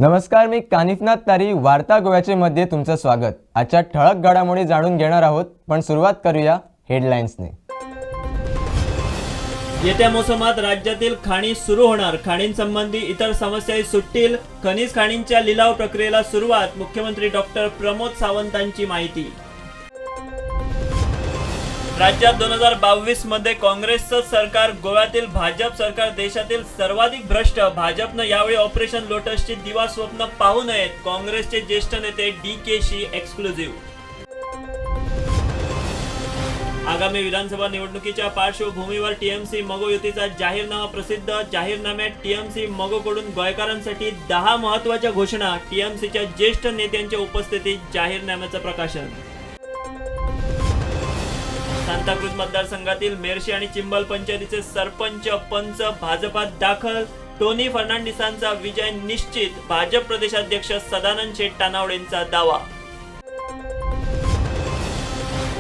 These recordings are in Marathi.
नमस्कार, मी कानिफनाथ तारी, वार्ता गोव्याचे मध्ये तुमचं स्वागत। आजच्या ठळक घडामोडी जाणून घेणार आहोत, पण सुरुवात करूया हेडलाईन्सने। येत्या मोसमात राज्यातील खाणी सुरू होणार, खाणींसंबंधी इतर समस्याही सुटतील, खनिज खाणींच्या लिलाव प्रक्रियेला सुरुवात, मुख्यमंत्री डॉक्टर प्रमोद सावंतांची माहिती। राज्यात 2022 मध्ये काँग्रेसचं सरकार, गोव्यातील भाजप सरकार देशातील सर्वाधिक भ्रष्ट, भाजपनं यावेळी ऑपरेशन लोटसची दिवा स्वप्न पाहू नयेत, काँग्रेसचे ज्येष्ठ नेते DKशी एक्सक्लुझिव्ह। आगामी विधानसभा निवडणुकीच्या पार्श्वभूमीवर TMC मगो युतीचा जाहीरनामा प्रसिद्ध, जाहीरनाम्यात TMC मगोकडून गोयकारांसाठी 10 महत्त्वाच्या घोषणा, TMCच्या ज्येष्ठ नेत्यांच्या उपस्थितीत जाहीरनाम्याचं प्रकाशन। सांताक्रुज मतदारसंघातील मेर्शी आणि चिंबल पंचायतीचे सरपंच पंच भाजपात दाखल, टोनी फर्नांडिसांचा विजय निश्चित, भाजप प्रदेशाध्यक्ष सदानंद शेठ तानावडेंचा दावा।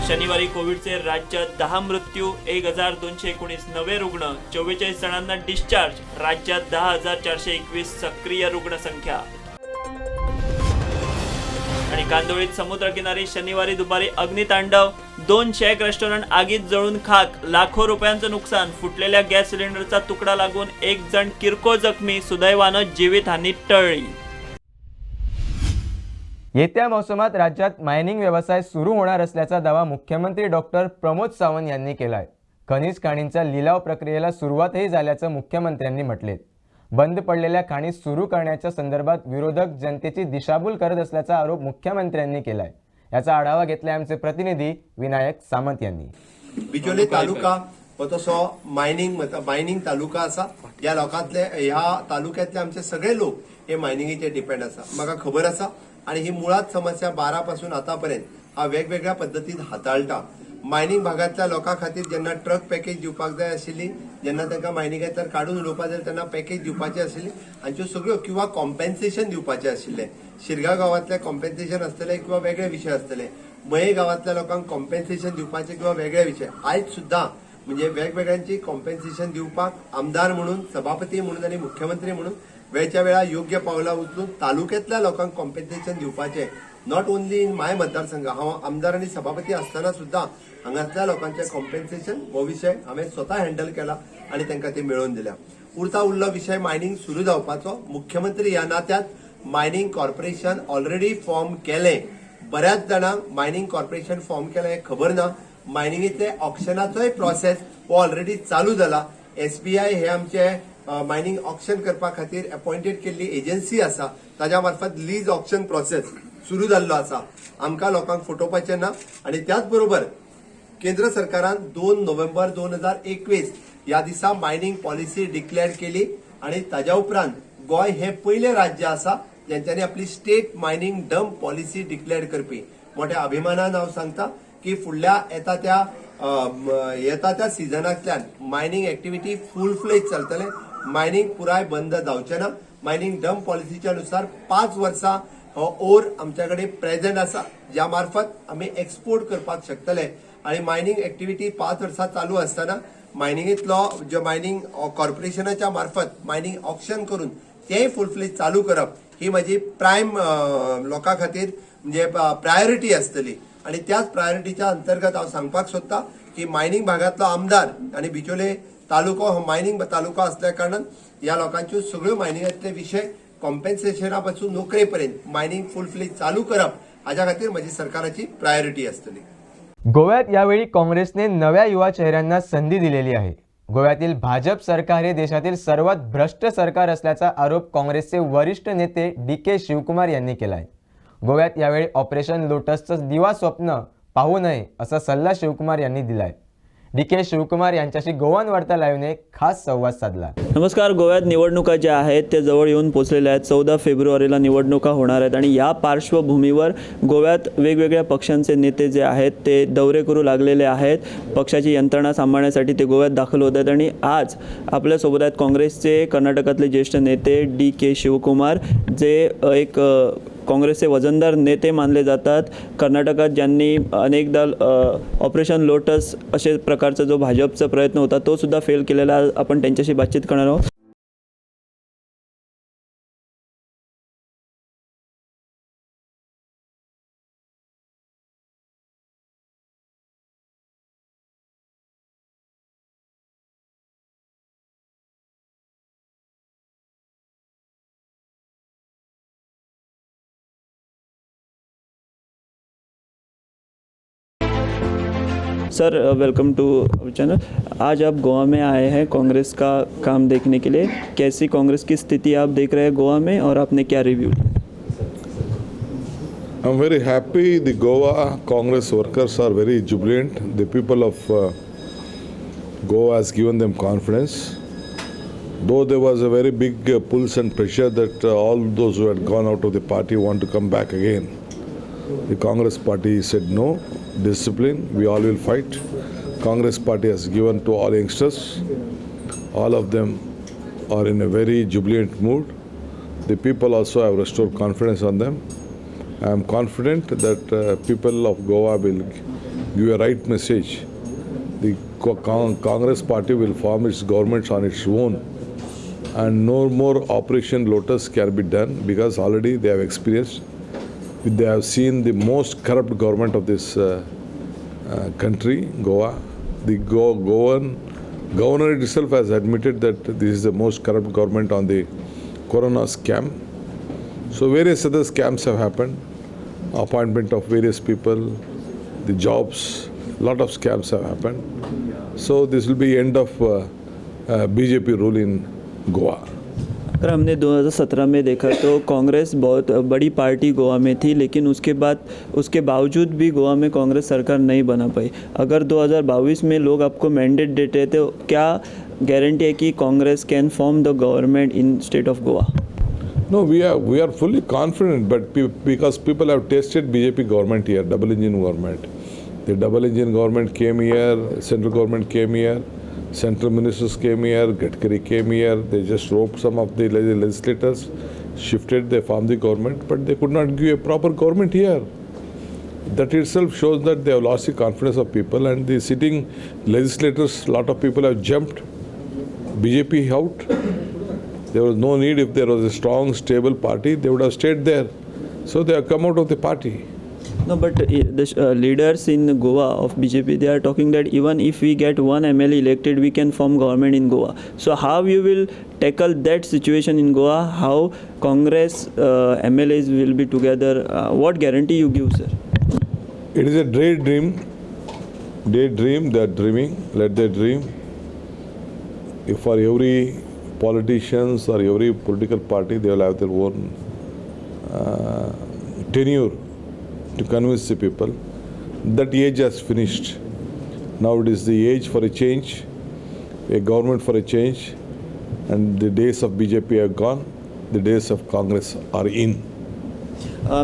शनिवारी कोविडचे राज्यात 10 मृत्यू, 1219 नवे रुग्ण, 44 जणांना डिस्चार्ज, राज्यात 10,421 सक्रिय रुग्ण संख्या। आणि कांदोळीत समुद्रकिनारी शनिवारी दुपारी अग्नितांडव, 2 शेक रेस्टॉरंट आगीत जळून खाक, लाखो रुपयांचं नुकसान, फुटलेल्या गॅस सिलेंडरचा तुकडा लागून 1 जण किरकोळ जखमी, सुदैवानं जीवितहानी टळली। येत्या मोसमात राज्यात मायनिंग व्यवसाय सुरू होणार असल्याचा दावा मुख्यमंत्री डॉक्टर प्रमोद सावंत यांनी केलाय। खनिज खाणींच्या लिलाव प्रक्रियेला सुरुवातही झाल्याचं मुख्यमंत्र्यांनी म्हटले। बंद पडलेल्या खाणी सुरू करण्याच्या संदर्भात विरोधक जनतेची दिशाभूल करत असल्याचा आरोप मुख्यमंत्र्यांनी केलाय। याचा आढावा घेतलाय आमचे प्रतिनिधी विनायक सामंत यांनी। बिचोले तालुका हो तसो मायनिंग तालुका असा, या लोकांतले ह्या तालुक्यातले आमचे सगळे लोक हे मायनिंगेचेर डिपेंड आसा, म्हाका खबर आसा। आणि ही मुळात समस्या 12 पासून आतापर्यंत हा वेगवेगळ्या पद्धतीन हाताळटा। मायनिंग भागातल्या लोकां खातीर जेन्ना ट्रक पॅकेज दिवपाक जाय आशिल्ली, जेन्ना तांकां मायनिंगेंतल्यान काडून उडोवपाक जाय तेन्ना पॅकेज दिवपाची आशिल्ली, हांच्यो सगळ्यो किंवा कॉम्पेन्सेशन दिवपाचें आशिल्लें। शिरगांव गांवांतले कॉम्पेन्सेशन आसतले किंवा वेगळे विशय आसतले, मये गांवांतल्या लोकांक कॉम्पेन्सेशन दिवपाचे किंवा वेगळे विशय। आयज सुद्दां म्हणजे वेगवेगळ्यांची कॉम्पेन्सेशन दिवपाक आमदार म्हणून, सभापती म्हणून आणि मुख्यमंत्री म्हणून वेळच्या वेळा योग्य पावलां उचलून तालुक्यातल्या लोकांक कॉम्पेन्सेशन दिवपाचें, नॉट ओन्ली इन माय मतदारसंघ, हांव आमदार आणि सभापती असताना सुद्दां हांगातल्या लोकांचे कॉम्पेन्सेशन हो विषय हांवें स्वता हँडल केला आणि तांकां ते मेळोवन दिल्या। उरलो विषय मायनिंग सुरू जावपाचो। मुख्यमंत्री ह्या नात्यात मायनिंग कॉर्पोरेशन ऑलरेडी फॉर्म केलें, बऱ्याच जाणांक मायनिंग कॉर्पोरेशन फॉर्म केलें हें खबर ना। मायनिंगेतले ऑक्शनाचोय प्रोसेस हो ऑलरेडी चालू जाला। SBI हे आमचे मायनिंग ऑक्शन करपा खातीर अपॉइंटेड केल्ली एजन्सी आसा, ताज्या मार्फत लीज ऑक्शन प्रोसेस सुरू जाल्लो आसा। आमकां लोकांक फटोवपाचें ना। आणि त्याच बरोबर केंद्र सरकारान 2 नोव्हेंबर 2021 ह्या दिसा मायनिंग पॉलिसी डिक्लेअर केली आणि ताज्या उपरांत गोंय हे पयले राज्य आसा ज्यांच्यानी आपली state mining dump policy declare करपी। मोठ्या अभिमानान हांव सांगता की फुडल्या येता त्या सिजनांतल्यान मायनिंग एक्टिविटी फुल फ्लेज चलतले, मायनिंग पुराय बंद जावचें ना। मायनिंग डंप पॉलिसीच्या नुसार 5 वर्सां हो ओर आमच्याकडे प्रेझेंट आसा, ज्या मार्फत आम्ही एक्सपोर्ट करपाक शकतले। आणि मायनिंग एक्टिविटी 5 वर्सां चालू असताना मायनिंगेतलो जो मायनिंग कॉर्पोरेशनाच्या मार्फत मायनिंग ऑक्शन करून तेय फुल फ्लेज चालू करप ही माझी प्रायम लोकां खातीर म्हणजे प्रायोरिटी आसतली। आणि त्याच प्रायोरिटीच्या अंतर्गत हांव सांगपाक सोदता की मायनिंग भागातलो आमदार आणि बिचोले तालुको हो मायनिंग तालुको असल्या कारणान ह्या लोकांच्यो सगळ्यो मायनिंगातले विषय कॉम्पेन्सेशना पासून नोकरेपर्यंत मायनिंग फुल फ्लेज चालू करप हाच्या खातीर माझी सरकाराची प्रायोरिटी असतली। गोव्यात यावेळी काँग्रेसने नव्या युवा चेहऱ्यांना संधी दिलेली आहे। गोव्यातील भाजप सरकार हे देशातील सर्वात भ्रष्ट सरकार असल्याचा आरोप काँग्रेसचे वरिष्ठ नेते DK शिवकुमार यांनी केलाय। गोव्यात यावेळी ऑपरेशन लोटसचं दिवा स्वप्न पाहू नये असा सल्ला शिवकुमार यांनी दिलाय। DK शिवकुमार यांच्याशी गोवन वार्ता लाईव्हने खास संवाद साधला। नमस्कार। गोव्यात निवडणुका ज्या आहेत ते जवळ येऊन पोहोचलेल्या आहेत। 14 फेब्रुवारीला निवडणुका होणार आहेत आणि या पार्श्वभूमीवर गोव्यात वेगवेगळ्या पक्षांचे नेते जे आहेत ते दौरे करू लागलेले आहेत। पक्षाची यंत्रणा सांभाळण्यासाठी ते गोव्यात दाखल होत आहेत आणि आज आपल्यासोबत आहेत काँग्रेसचे कर्नाटकातले ज्येष्ठ नेते DK शिवकुमार, जे एक काँग्रेसचे वजनदार नेते मानले जातात। कर्नाटकात ज्यांनी अनेकदा ऑपरेशन लोटस असे प्रकारचा जो भाजपचा प्रयत्न होता तो सुद्धा फेल केलेला, आपण त्यांच्याशी बातचीत करणार आहोत। Sir welcome to channel. आज आप गोवा में आए हैं कांग्रेस का काम देखने के लिए, कैसी कांग्रेस की स्थिति आप देख रहे हैं गोवा में और आपने क्या रिव्यू लिया? I'm very happy. The Goa Congress workers are very jubilant. The people of Goa has given them confidence. Though there was a very big pulse and pressure that all those who had gone out of the party want to come back again. The Congress party said no, discipline, we all will fight. Congress party has given to all youngsters. All of them are in a very jubilant mood. The people also have restored confidence on them. I am confident that people of Goa will give a right message. The Congress party will form its governments on its own, and no more Operation Lotus can be done because already they have experienced. They have seen the most corrupt government of this country, Goa. The governor itself has admitted that this is the most corrupt government on the Corona scam. So various other scams have happened. Appointment of various people, the jobs, lot of scams have happened. So this will be end of BJP rule in Goa. अगर हमने 2017 में देखा तो कांग्रेस बहुत बड़ी पार्टी गोवा में थी, लेकिन उसके बावजूद भी गोवा में कांग्रेस सरकार नहीं बना पाई। अगर 2022 में लोग आपको मैंडेट देते तो क्या गारंटी है कि Congress can form the government in state of Goa? No, we are fully confident, but because people have tasted BJP government here, double engine government. The double engine government came here, central government came here, central ministers came here, Gadkari came here. They just roped some of the legislators, shifted, they formed the government, but they could not give a proper government here. That itself shows that they have lost the confidence of people, and the sitting legislators, lot of people have jumped BJP out. There was no need. If there was a strong, stable party, they would have stayed there. So they have come out of the party. No, but the leaders in Goa of BJP, they are talking that even if we get one MLA elected, we can form government in Goa. So how you will tackle that situation in Goa? How Congress MLAs will be together? What guarantee you give, sir? It is a daydream. Daydream, they are dreaming. Let them dream. If for every politicians or every political party, they will have their own tenure to convince the people. That age has finished. Now it is the age for a change, a government for a change, and the days of BJP are gone. The days of Congress are in.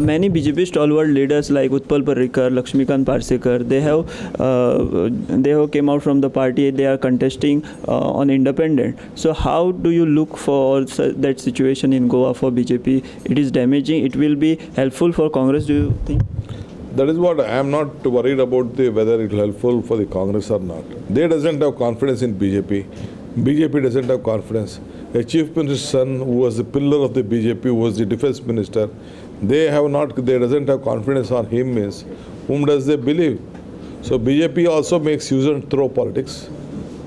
Many BJP stalwart leaders like Utpal Parrikar, Lakshmikant Parsekar, they have came out from the party. They are contesting on independent. So how do you look for that situation in Goa for BJP? It is damaging. It will be helpful for Congress, do you think? That is what I am not worried about whether it will helpful for the Congress or not. They doesn't have confidence in BJP. BJP doesn't have confidence. A chief minister's son who was the pillar of the BJP, who was the defense minister, they doesn't have confidence on him. Means whom does they believe? So BJP also makes use and throw politics,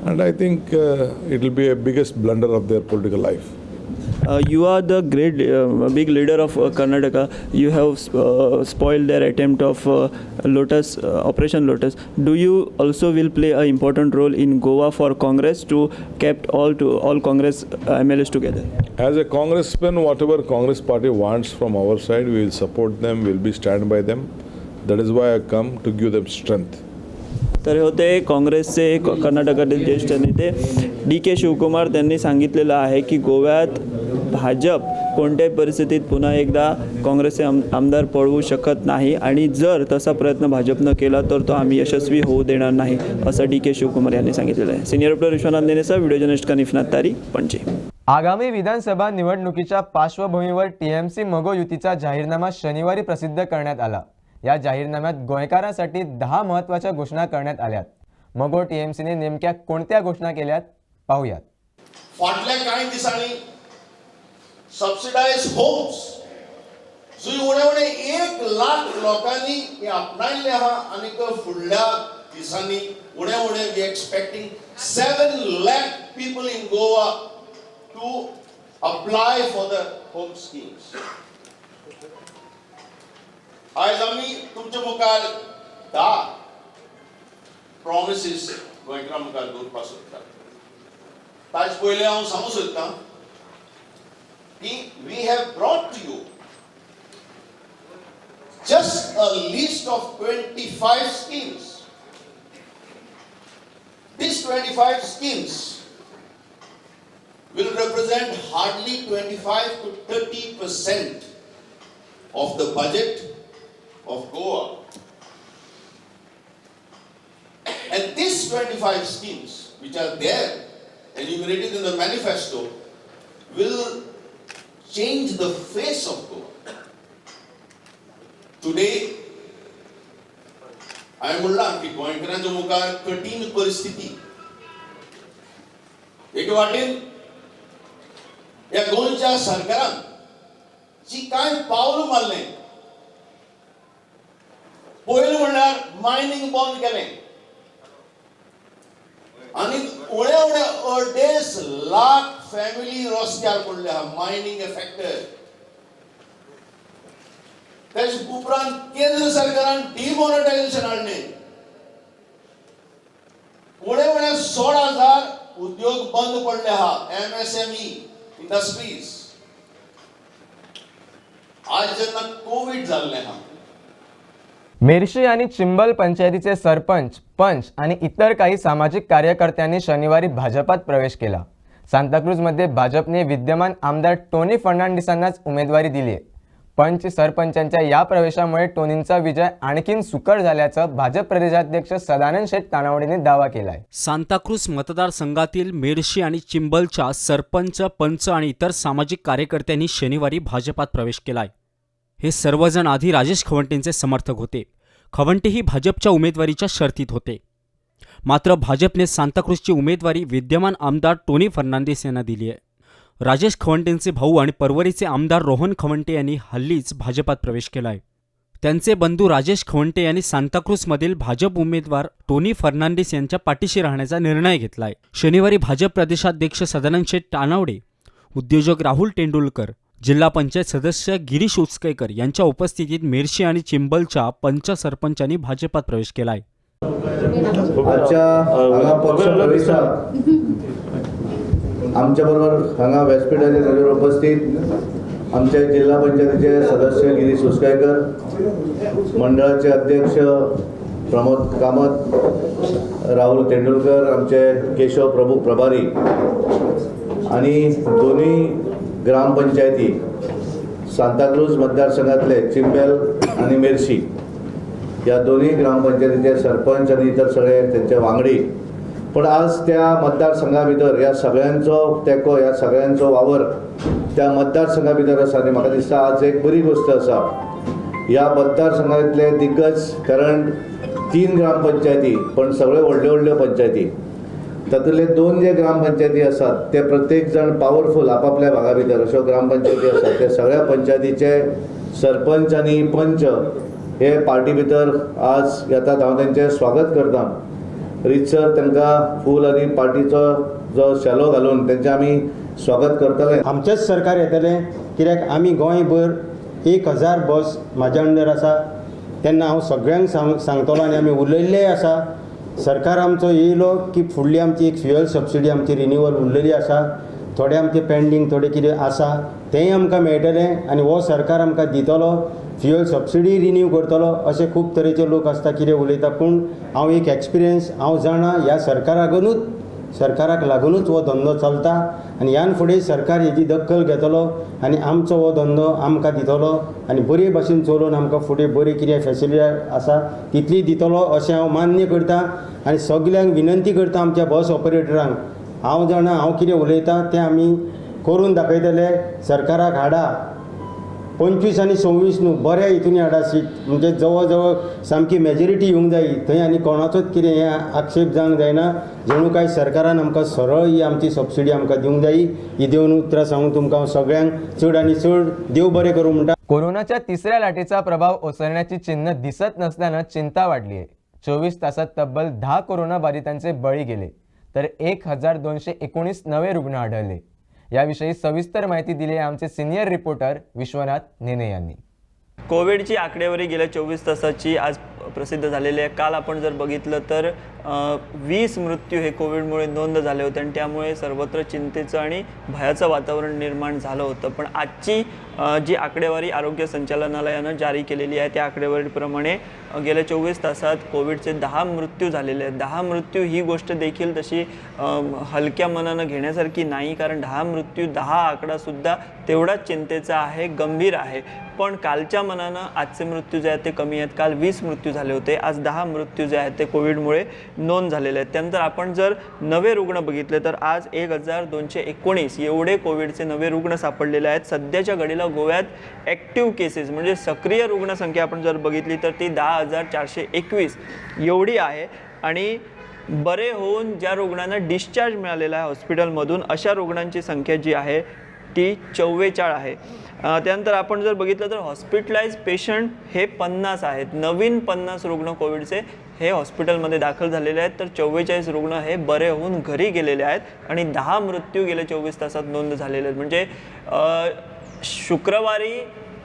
and I think it will be a biggest blunder of their political life. You are the great big leader of Karnataka. You have spoiled their attempt of Lotus, Operation Lotus. Do you also will play an important role in Goa for Congress to kept all Congress MLAs together? As a congressman, whatever Congress party wants from our side, we will support them, we will be stand by them. That is why I come to give them strength. तर होते काँग्रेसचे कर्नाटकातील ज्येष्ठ नेते DK शिवकुमार त्यांनी सांगितलेलं आहे की गोव्यात भाजप कोणत्याही परिस्थितीत पुन्हा एकदा काँग्रेसचे आमदार पळवू शकत नाही आणि जर तसा प्रयत्न भाजपनं केला तर तो आम्ही यशस्वी होऊ देणार नाही असं DK शिवकुमार यांनी सांगितलेलं आहे. सिनियर रिपोर्टर विश्वनाथ नेनेचा, व्हिडिओ जर्नलिस्ट कनिफनाथ तारी, पणजी. आगामी विधानसभा निवडणुकीच्या पार्श्वभूमीवर TMC मगो युतीचा जाहीरनामा शनिवारी प्रसिद्ध करण्यात आला. या जाहीरनाम्यात गोयकारांसाठी 10 महत्त्वाच्या घोषणा करण्यात आल्यात. मगो TMCने नेमक्या कोणत्या घोषणा केल्यात पाहूयात. फाटल्या काही दिसांनी सबसिडाइज होम्स जो उणे 1 लाख लोकांनी हे आपणायले आहा आणि फुडल्या दिसांनी उणे we expecting 7 lakh people in Goa to apply for the home schemes. आज आम्ही तुमच्या मुखार 10 प्रॉमिसीस गोंयकारां मुखार दवरपाक सोदता. ताचे पयलीं हांव सांगूं सोदतां की we have brought to you just a list of 25 schemes. These 25 schemes will represent hardly 25 to 30% of the budget of Goa. And these 25 schemes, which are there enumerated in the manifesto, will change the face of Goa. Today, हांवें म्हणलां की गोंयकारांच्या मुखार कठीण परिस्थिती. एक वाटेन ह्या गोंयच्या सरकारान जी कांय पावल मारलें, पयलें म्हणल्यार मायनिंग बंद केलें आनी उण्या उण्या 2.5 लाख फॅमिली रस्त्यार पडले आहा मायनिंग एफेक्टेड. त्याच उपरांत केंद्र सरकारान डिमॉनिटायझेशन हाडलें. उण्या 16,000 उद्योग बंद पडले आहा, MSME इंडस्ट्रीज. आज जेन्ना कोविड जाल्लें आहा, मेर्शी आणि चिंबल पंचायतीचे सरपंच, पंच आणि इतर काही सामाजिक कार्यकर्त्यांनी शनिवारी भाजपात प्रवेश केला. सांताक्रूजमध्ये भाजपने विद्यमान आमदार टोनी फर्नांडिसांनाच उमेदवारी दिली आहे. पंच सरपंचांच्या या प्रवेशामुळे टोनींचा विजय आणखीन सुकर झाल्याचं भाजप प्रदेशाध्यक्ष सदानंद शेठ तानावडेने दावा केला आहे. सांताक्रूज मतदारसंघातील मेर्शी आणि चिंबलच्या सरपंच, पंच आणि इतर सामाजिक कार्यकर्त्यांनी शनिवारी भाजपात प्रवेश केलाय. हे सर्वजण आधी राजेश खवंटेंचे समर्थक होते. खवंटे ही भाजपच्या उमेदवारीच्या शर्तीत होते. मात्र भाजपने सांताक्रूजची उमेदवारी विद्यमान आमदार टोनी फर्नांडिस यांना दिली आहे. राजेश खवंटेंचे भाऊ आणि परवरीचे आमदार रोहन खवंटे यांनी हल्लीच भाजपात प्रवेश केलाय. त्यांचे बंधू राजेश खवंटे यांनी सांताक्रूजमधील भाजप उमेदवार टोनी फर्नांडिस यांच्या पाठीशी राहण्याचा निर्णय घेतलाय. शनिवारी भाजप प्रदेशाध्यक्ष सदानंद शेठ तानावडे, उद्योजक राहुल तेंडुलकर, जिल्हा पंचायत सदस्य गिरीश उचकेकर यांच्या उपस्थितीत मेर्शी आणि चिंबलच्या पंच सरपंचांनी भाजपात प्रवेश केलाय. आजच्या हांगा पक्ष प्रवेशाक आमच्या बरोबर हांगा व्यासपीठाचेर हाजेर उपस्थित आमचे जिल्हा पंचायतीचे सदस्य गिरीश उचकेकर, मंडळाचे अध्यक्ष प्रमोद कामत, राहुल तेंडुलकर, आमचे केशव प्रभू प्रभारी आणि दोन्ही ग्रामपंचायती सांताक्रूज मतदारसंघातले चिंबल आणि मेर्शी या दोन्ही ग्रामपंचायतीचे सरपंच आणि इतर सगळे त्यांचे वांगडी. पण आज त्या मतदारसंघा भितर ह्या सगळ्यांचो तेको, ह्या सगळ्यांचो वावर त्या मतदारसंघा भितर आसा आनी म्हाका दिसता आज एक बरी गोष्ट आसा. ह्या मतदारसंघातले दिग्गज, कारण 3 ग्रामपंचायती पण सगळे व्हडल्यो व्हडल्यो पंचायती, तातूंतले 2 जे ग्रामपंचायती आसात ते प्रत्येक जण पावरफूल आपापल्या भागा भितर अश्यो ग्रामपंचायती आसात. ते सगळ्या पंचायतीचे सरपंच आणि पंच हे पार्टी भितर आज येतात. हांव तेंचें स्वागत करता. रितसर तांकां फूल आनी पार्टीचो जो शेलो घालून तेंचें आमी स्वागत करतले. आमचेंच सरकार येतलें, कित्याक आमी गोंयभर 1000 बस म्हाज्या अंडर आसा. तेन्ना हांव सगळ्यांक सांगतलो आनी आमी उलयल्लेय आसा. सरकार आमचो येयलो की फुडली आमची एक फ्युअल सबसिडी आमची रिन्यूवल उरलेली आसा. थोडे आमचे पेंडींग थोडे कितें आसा तेंय आमकां मेळटलें आनी हो सरकार आमकां दितलो. फ्युअल सबसिडी रिन्यू करतलो अशे खूब तरेचे लोक आसता कितें उलयता. पूण हांव एक एक्सपिरियन्स हांव जाणा ह्या सरकाराक लागूनच हो धंदो चलता आनी ह्यान फुडें सरकार हेजी दखल घेतलो आनी आमचो हो धंदो आमकां दितलो आनी बरे भाशेन चलोवन आमकां फुडें बरी कितें फेसिलिटी आसा तितली दितलो अशें हांव मान्य करता. आनी सगल्यांक विनंती करता आमच्या बस ऑपरेटरांक, हांव जाणा हांव कितें उलयतां तें आमी करून दाखयतले. सरकाराक हाडा 25 आनी 26 न्हू, बऱ्या हितून हाडा सीट, म्हणजे जवळ जवळ सामकी मेजॉरिटी येवंक जायी थंय आनी कोणाचोच कितें हें आक्षेप जावंक जायना. जणू काय सरकारान आमकां सरळ ही आमची सबसिडी आमकां दिवंक जायी. ही देवन उतरां सांगून तुमकां सगळ्यांक चड आनी चड देव बरें करूं म्हणटा. कोरोनाच्या 3ऱ्या लाटेचा प्रभाव ओसरण्याची चिन्ह दिसत नसल्यानं चिंता वाढली आहे. 24 तासात तब्बल 10 कोरोनाबाधितांचे बळी गेले तर 1219 नवे रुग्ण आढळले. याविषयी सविस्तर माहिती दिली आहे आमचे सिनियर रिपोर्टर विश्वनाथ नेने यांनी. कोविडची आकडेवारी गेल्या 24 तासाची आज प्रसिद्ध झालेली आहे. काल आपण जर बघितलं तर 20 मृत्यू हे कोविडमुळे नोंद झाले होते आणि त्यामुळे सर्वत्र चिंतेचं आणि भयाचं वातावरण निर्माण झालं होतं. पण आजची जी आकडेवारी आरोग्य संचालनालयानं जारी केलेली आहे त्या आकडेवारीप्रमाणे गेल्या 24 तासात कोविडचे 10 मृत्यू झालेले आहेत. 10 मृत्यू ही गोष्ट देखील तशी हलक्या मनानं घेण्यासारखी नाही, कारण 10 मृत्यू 10 आकडासुद्धा तेवढाच चिंतेचा आहे, गंभीर आहे. पण कालच्या मनानं आजचे मृत्यू जे आहेत ते कमी आहेत. काल 20 मृत्यू झाले होते, आज 10 मृत्यू जे आहेत ते कोविडमुळे नोंद झालेले आहेत. त्यानंतर आपण जर नवे रुग्ण बघितले तर आज 1219 एवढे कोविडचे नवे रुग्ण सापडलेले आहेत. सध्याच्या घडीला गोव्यात ॲक्टिव्ह केसेस म्हणजे सक्रिय रुग्णसंख्या आपण जर बघितली तर ती 10,421 एवढी आहे. आणि बरे होऊन ज्या रुग्णांना डिस्चार्ज मिळालेला आहे हॉस्पिटलमधून अशा रुग्णांची संख्या जी आहे ती 44 आहे. त्यानंतर आपण जर बघितलं तर हॉस्पिटलाइज पेशंट हे 50 आहेत. नवीन 50 रुग्ण कोविडचे हे हॉस्पिटलमध्ये दाखल झालेले आहेत. तर 44 रुग्ण हे बरे होऊन घरी गेलेले आहेत आणि 10 मृत्यू गेल्या 24 तासात नोंद झालेले आहेत. म्हणजे शुक्रवारी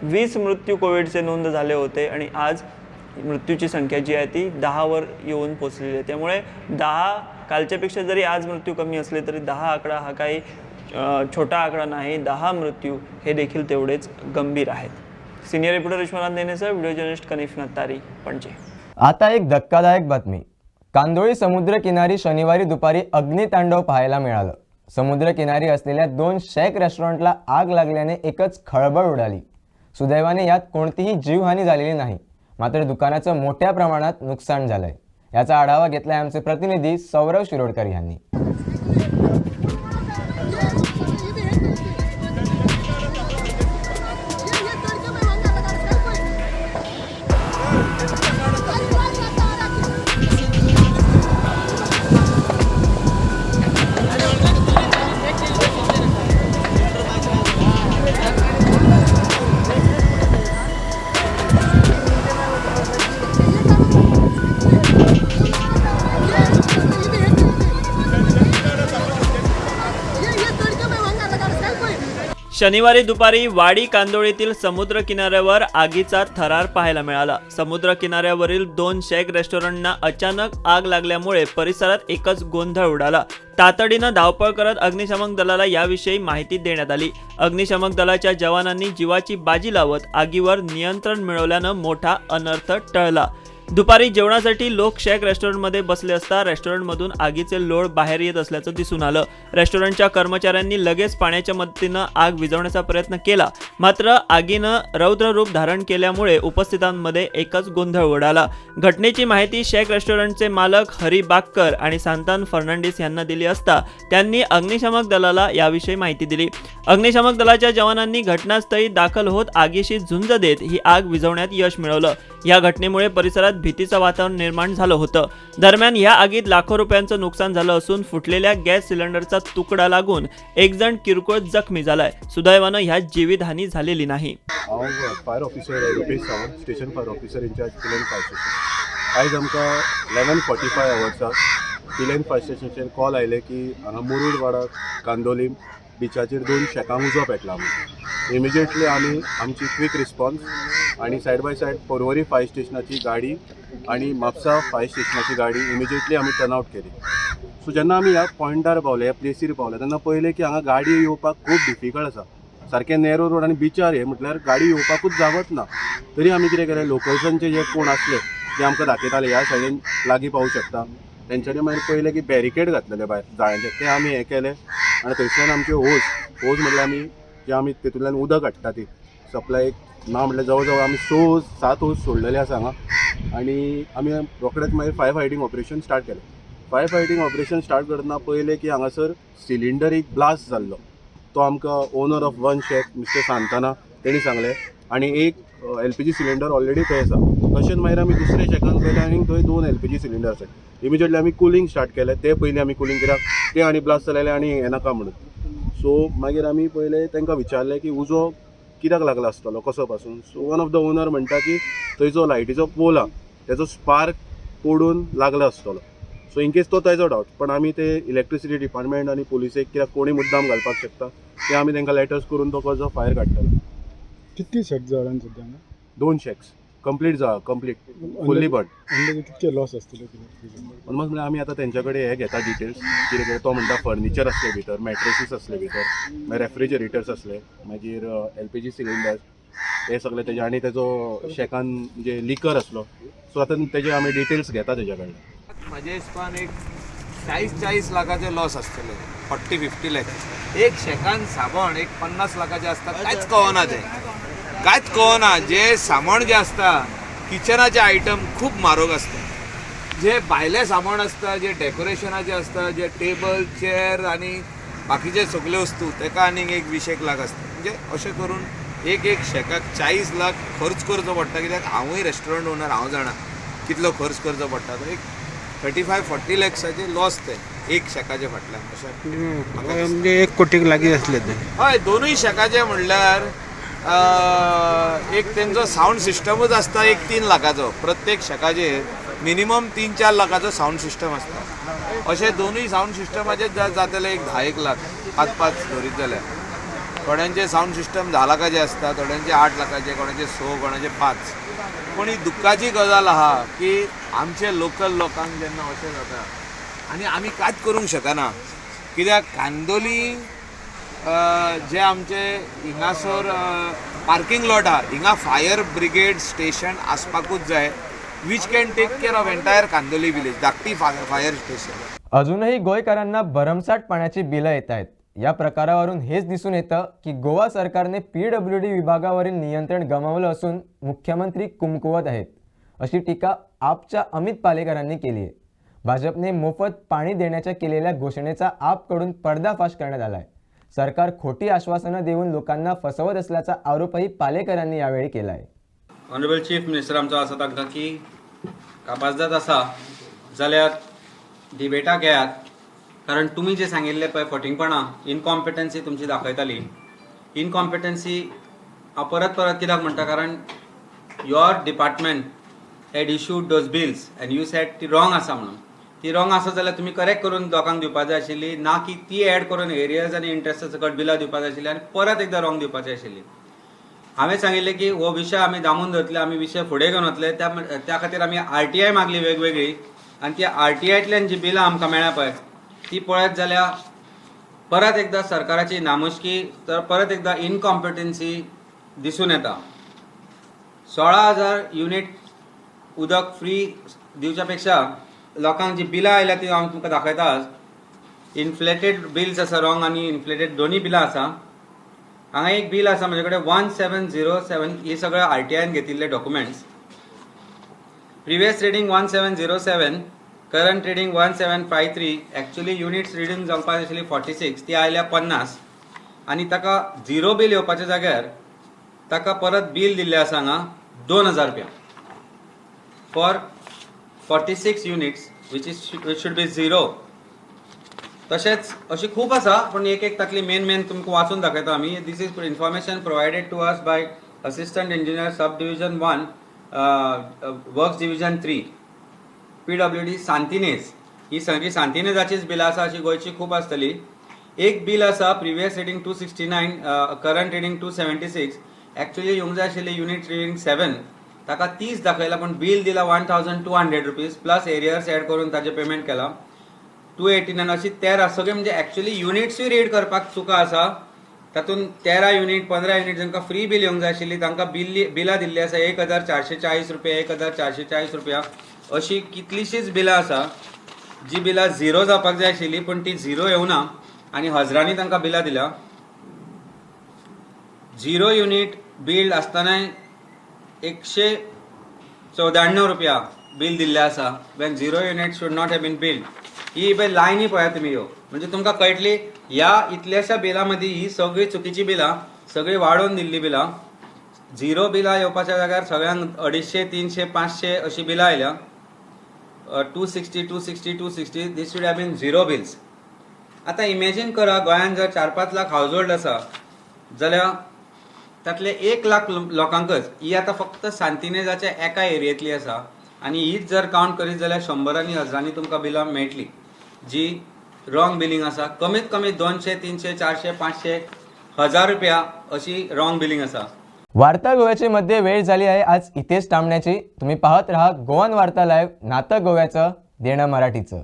20 मृत्यू कोविडचे नोंद झाले होते आणि आज मृत्यूची संख्या जी आहे ती 10वर येऊन पोचलेली आहे. त्यामुळे 10 कालच्यापेक्षा जरी आज मृत्यू कमी असले तरी 10 आकडा हा काही छोटा आकडा नाही. 10 मृत्यू हे देखील तेवढेच गंभीर आहेत. सिनियर रिपोर्टर विश्वनाथ नेनेसह व्हिडिओ जर्नलिस्ट कनिफ नत्तारी, पणजी. आता एक धक्कादायक बातमी. कांदोळी समुद्रकिनारी शनिवारी दुपारी अग्नितांडव पाहायला मिळालं. समुद्रकिनारी असलेल्या 2 शेक रेस्टॉरंटला आग लागल्याने एकच खळबळ उडाली. सुदैवाने यात कोणतीही जीवहानी झालेली नाही, मात्र दुकानाचं मोठ्या प्रमाणात नुकसान झालंय. याचा आढावा घेतलाय आमचे प्रतिनिधी सौरव शिरोडकर यांनी. शनिवारी दुपारी वाडी कांदोळीतील समुद्र किनाऱ्यावर आगीचा थरार पाहायला मिळाला. समुद्र किनाऱ्यावरील 2 शेक रेस्टॉरंटना अचानक आग लागल्यामुळे परिसरात एकच गोंधळ उडाला. तातडीनं धावपळ करत अग्निशमन दलाला याविषयी माहिती देण्यात आली. अग्निशमन दलाच्या जवानांनी जीवाची बाजी लावत आगीवर नियंत्रण मिळवल्यानं मोठा अनर्थ टळला. दुपारी जेवणासाठी लोक शेक रेस्टॉरंटमध्ये बसले असता रेस्टॉरंटमधून आगीचे लोळ बाहेर येत असल्याचं दिसून आलं. रेस्टॉरंटच्या कर्मचाऱ्यांनी लगेच पाण्याच्या मदतीनं आग विझवण्याचा प्रयत्न केला, मात्र आगीनं रौद्र रूप धारण केल्यामुळे उपस्थितांमध्ये एकच गोंधळ उडाला. घटनेची माहिती शेक रेस्टॉरंटचे मालक हरी बागकर आणि सांतान फर्नांडिस यांना दिली असता त्यांनी अग्निशमक दलाला याविषयी माहिती दिली. अग्निशमक दलाच्या जवानांनी घटनास्थळी दाखल होत आगीशी झुंज देत ही आग विझवण्यात यश मिळवलं. या घटनेमुळे परिसरात भीतीचं वातावरण निर्माण झालं होतं. दरम्यान या आगीत लाखो रुपयांचं नुकसान झालं असून फुटलेल्या गॅस सिलेंडरचा तुकडा लागून एक जण किरकोळ जखमी झालाय. सुदैवानं ह्यात जीवितहानी झालेली नाही. हांव fire officer Rupesh Sawant, station fire officer incharge Pilerne fire station. आयज आमकां 11:45 आवर्साक पिलेन फायर स्टेशनाचेर कॉल आयले की हांगा मुरुड वाडा कांदोलीम बिचाचेर 2 शेकांक उजो पेटला म्हणून. इमिजिएटली आमी आमची क्विक रिस्पॉन्स आणि side by side Porvorim fire स्टेशनाची गाडी आणि म्हापसा फायर स्टेशनाची गाडी इमिजिएटली आमी टर्न आउट केली. सो जेन्ना आमी ह्या पॉयंटार पावले, ह्या प्लेसीर पावले तेन्ना पळयलें की हांगा गाडी येवपाक खूब डिफिकल्ट आसा. सारकें नॅरो रोड आनी बिचार हे म्हटल्यार गाडी येवपाकूच जागत ना. तरी आमी कितें केलें, लोकल्सांचे जे कोण आसले ते आमकां दाखयताले ह्या सायडीन लागीं पावूं शकता. तेंच्यांनी मागीर पळयलें की बॅरिकेड घातलेले भायर जाळ्यांचे, ते आमी हें केलें आनी थंयसल्यान आमचे होज म्हटल्यार आमी जे आमी तेतूंतल्यान उदक हाडटा ती सप्लाय ना म्हटल्यार जवळ जवळ आमी 6-7 होज सोडलेले आसा हांगा. आनी आमी रोखडेंच मागीर फायर फायटींग ऑपरेशन स्टार्ट केलें. फायर फायटींग ऑपरेशन स्टार्ट करतना पळयलें की हांगासर सिलिंडर एक ब्लास्ट जाल्लो. तो आमकां owner of 1 shake mister Santana तेणी सांगलें आनी एक LPG सिलिंडर ऑलरेडी थंय आसा. तशेंच मागीर आमी दुसऱ्या शेकान पयलें आनी थंय 2 LPG सिलिंडर आसात. इमिजिएटली आमी कुलींग स्टार्ट केलें. ते पयलीं आमी कुलींग कित्याक ते आनी ब्लास्ट जालेले आनी हें नाका म्हणून. सो मागीर आमी पयलें तांकां विचारलें की उजो कित्याक लागला आसतलो, कसो पासून. So one of the owner म्हणटा की थंयचो लायटीचो पोल आहा तेजो स्पार्क पडून लागला आसतलो. सो इन केस तो तेजो डावट, पण आमी ते इलेक्ट्रिसिटी डिपार्टमेंट आनी पुलिसेक कित्याक कोणी मुद्दाम घालपाक शकता ते आमी तांकां लेटर्स करून तो कसो फायर काडटलो. कितली शेक जळान सद्या? 2 शेक्स कंप्लीट फुल्ली बट कितके लॉस आसतले ऑलमोस्ट म्हणजे आमी आतां तेंच्या कडेन हे घेता डिटेल्स कितें कितें तो म्हणटा फर्निचर असले भितर मॅट्रेसीस असले भितर मागीर रेफ्रिजरेटर्स असले मागीर LPG सिलिंडर हे सगळे तेजे आनी तेजो शेकान म्हणजे लिकर असलो सो आतां तेजे आमी डिटेल्स घेता तेज्या कडल्यान म्हज्या हिसपान एक 40 लाखाचे लॉस आसतले 40-50 लॅक्स एक शेकान साबण एक 50 लाखाचे असता कांयच कळना ते कांयच कळना जे सामान जे असता किचनाचे आयटम खूप म्हारग असता जे भायले सामान असता जे डेकोरेशनाचे असता जे टेबल चेअर आणि बाकीचे सगळे वस्तू तेका आनीक एक 20 लाख असता म्हणजे अशें करून एक शेकाक 40 लाख खर्च करचो पडटा कित्याक हांवूय रेस्टॉरंट ओनर हांव जाणा कितलो खर्च करचो पडटा तर एक 35-40 लॅक्साचे लॉस ते एक शेकाचे फाटल्यान अशें म्हणजे 1 कोटीक लागीं आसले ते हय दोनूय शेकाचे म्हणल्यार एक तेंचो साऊंड सिस्टमच असता एक 3 लाखाचो प्रत्येक शेकाचेर मिनिमम 3-4 लाखाचो साऊंड सिस्टम असता अशे दोनूय साऊंड सिस्टमाचे जातले एक 10-1 लाख 5-5 धरीत जाल्यार थोड्यांचे साऊंड सिस्टम 10 लाखाचे असता थोड्यांचे 8 लाखाचे कोणाचे 6 कोणाचे 5 पण ही दुख्खाची गजाल आहा की आमचे लोकल लोकांक जेन्ना अशें जाता आनी आमी कांयच करूंक शकना कित्याक कांदोली जे आमचे हिंगासर पार्किंग लॉट आहा हिंगा फायर ब्रिगेड स्टेशन आसपाकूच जाय which can take care of entire Candolim village धाकटी फायर स्टेशन अजूनही गोयकारांना भरमसाठ पाण्याची बिलं येत आहेत या प्रकारावरून हेच दिसून येतं की गोवा सरकारने PWD विभागावरील नियंत्रण गमावलं असून मुख्यमंत्री कुमकुवत आहेत अशी टीका आपच्या अमित पालेकरांनी केली आहे भाजपने मोफत पाणी देण्याच्या केलेल्या घोषणेचा आपकडून पर्दाफाश करण्यात आला आहे सरकार खोटी आश्वासनं देऊन लोकांना फसवत असल्याचा आरोपही पालेकरांनी यावेळी केला आहे ऑनरेबल चीफ मिनिस्टर आमचो आसा तांकां की कापाजदाद आसा जाल्यार डिबेटाक येयात कारण तुमी जे सांगिल्ले पळय फटिंगपणां इनकॉम्पिटन्सी तुमची दाखयताली इनकॉम्पिटन्सी हांव परत कित्याक म्हणटा कारण your department had issued those bills end you sed ती रॉंग आसा म्हणून ती रॉंग आसा जाल्यार तुमी करेक्ट करून लोकांक दिवपाक जाय आशिल्ली ना की ती एड करून एरियर्स आनी इंट्रस्ट सकट बिलां दिवपाक जाय आशिल्ली आनी परत एकदां रॉंग दिवपाची आशिल्ली हांवें सांगिल्लें की हो विशय आमी दामून धरतले आमी विशय फुडें घेवन वतले त्या खातीर आमी RTI मागली वेगवेगळी आनी त्या RTIंतल्यान जी बिलां आमकां मेळ्ळा पळय ती पळयत जाल्यार परत एकदां सरकाराची नामुश्की तर परत एकदां इनकॉम्पिटन्सी दिसून येता 16,000 युनिट उदक फ्री दिवच्या पेक्षा लोकांक जी बिलां आयल्या ती हांव तुमकां दाखयता इन्फ्लेटेड बिल्स आसा रॉंग आनी इन्फ्लेटेड दोन्ही बिलां आसा हांगा एक बिल आसा म्हजे कडेन 1707 ही सगळे RTIन घेतिल्ले documents previous reading 1707 current reading 1753 actually units reading जावपाक जाय आशिल्ली 46 ती आयल्या 50 आनी ताका झिरो बिल येवपाच्या जाग्यार ताका परत बिल दिल्लें आसा हांगा 2000 रुपया for 46 units which should be zero तशेंच अशी खूब आसा पण एक तातली मेन तुमकां वाचून दाखयता आमी this is information provided to us by assistant engineer subdivision 1 works division 3 PWD Santinez ही सगळी सांतिनेजाचीच बिलां आसा अशी गोंयची खूब आसतली एक बिल आसा previous reading 269 current reading 276 actually येवंक जाय आशिल्ली युनिट रिडींग 7 ताका 30 दाखयला पण बिल दिला 1200 रुपीज प्लस एरियर्स एड करून ताजे पेमेंट केला 289 अशी 13 सगळे म्हणजे एक्चुअली युनिट्सूय रीड करपाक चुका आसा तातूंत 13 युनिट 15 युनिट जांकां फ्री बिल येवंक जाय आशिल्ली तांकां बिलां दिल्ली आसा 1440 रुपया 1440 रुपया अशी कितलीशीच बिलां आसा जी बिलां झिरो जावपाक जाय आशिल्ली पण ती झिरो येवना आनी हजरांनी तांकां बिलां दिल्या झिरो युनिट बिल्ड आसतनाय 194 रुपया बिल दिल्लें आसा when zero unit should not have been billed ही पळय लायनी पळयात तुमी ह्यो म्हणजे तुमकां कळटली ह्या इतल्याशा बिलां मदीं ही सगळी चुकीची बिलां सगळी वाडोवन दिल्ली बिलां झिरो बिलां येवपाच्या जाग्यार सगळ्यांक 250 300 500 अशी बिलां आयल्या 260 these should have been zero bills आतां इमॅजीन करा गोंयांत जर 4-5 लाख हाऊस होल्ड आसा जाल्यार तातले 1 लाख लोकांकच ही आतां फक्त सांतिनेजाच्या एका एरियेंतली आसा आनी हीच जर काउंट करीत जाल्यार 100 आनी 1000 तुमकां बिलां मेळटली जी रॉंग बिलिंग आसा कमीत कमी 200 300 400 500 1000 रुपया अशी रॉंग बिलिंग आसा वार्ता गोव्याची मध्ये वेळ झाली आहे आज इथेच थांबण्याची. तुम्ही पाहत राहा गोवन वार्ता लाईव्ह, नातं गोव्याचं, देणं मराठीचं.